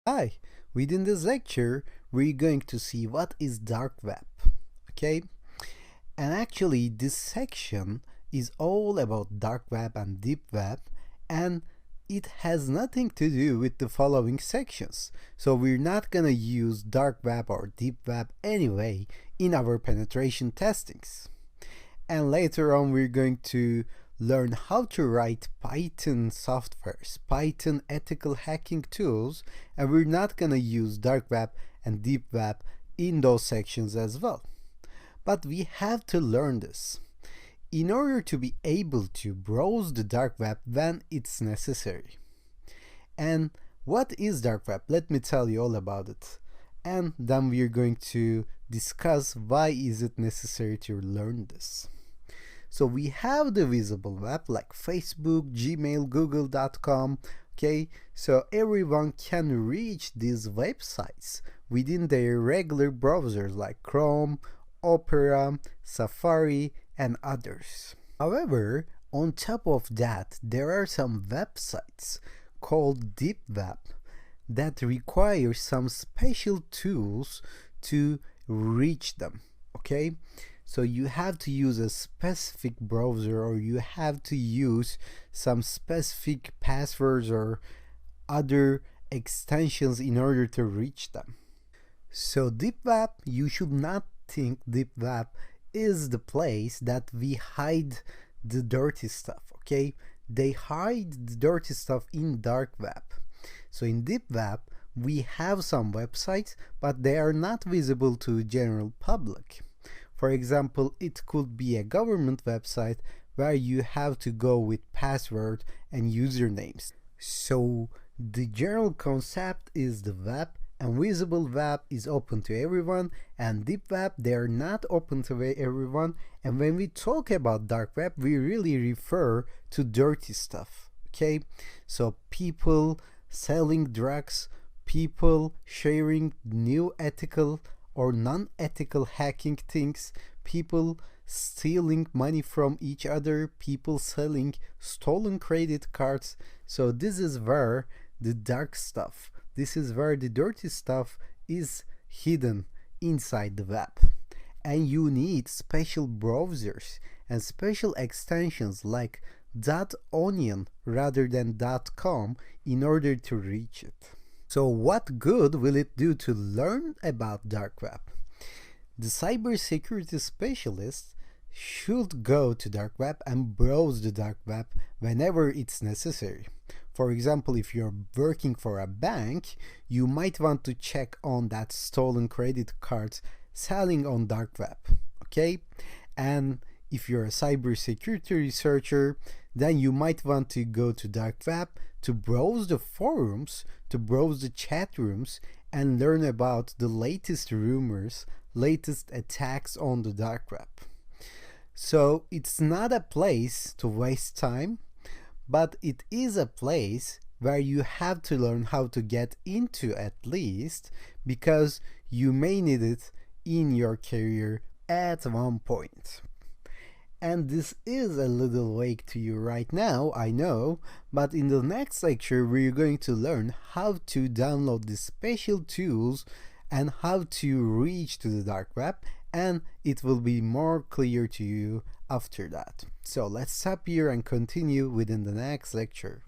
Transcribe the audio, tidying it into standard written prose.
Hi, within this lecture, we're going to see what is dark web, okay? And actually, this section is all about dark web and deep web, and it has nothing to do with the following sections. So we're not gonna use dark web or deep web anyway in our penetration testings. And later on, we're going to learn how to write Python softwares, Python ethical hacking tools, and we're not gonna use dark web and deep web in those sections as well. But we have to learn this in order to be able to browse the dark web when it's necessary. And what is dark web? Let me tell you all about it. And then we're going to discuss why is it necessary to learn this. So we have the visible web like Facebook, Gmail, Google.com, okay? So everyone can reach these websites within their regular browsers like Chrome, Opera, Safari, and others. However, on top of that, there are some websites called deep web that require some special tools to reach them, okay? So you have to use a specific browser, or you have to use some specific passwords or other extensions in order to reach them. So deep web, you should not think deep web is the place that we hide the dirty stuff, okay? They hide the dirty stuff in dark web. So in deep web, we have some websites, but they are not visible to general public. For example, it could be a government website where you have to go with password and usernames. So the general concept is the web, and visible web is open to everyone, and deep web, they are not open to everyone. And when we talk about dark web, we really refer to dirty stuff, okay? So people selling drugs, people sharing new ethical or non-ethical hacking things, people stealing money from each other, people selling stolen credit cards. So this is where the dark stuff, this is where the dirty stuff is hidden inside the web. And you need special browsers and special extensions like .onion rather than .com in order to reach it. So what good will it do to learn about dark web? The cybersecurity specialist should go to dark web and browse the dark web whenever it's necessary. For example, if you're working for a bank, you might want to check on that stolen credit cards selling on dark web, okay? And if you're a cybersecurity researcher, then you might want to go to dark web to browse the forums, to browse the chat rooms, and learn about the latest rumors, latest attacks on the dark web. So it's not a place to waste time, but it is a place where you have to learn how to get into at least, because you may need it in your career at one point. And this is a little vague to you right now, I know, but in the next lecture we're going to learn how to download the special tools and how to reach to the dark web, and it will be more clear to you after that. So let's stop here and continue within the next lecture.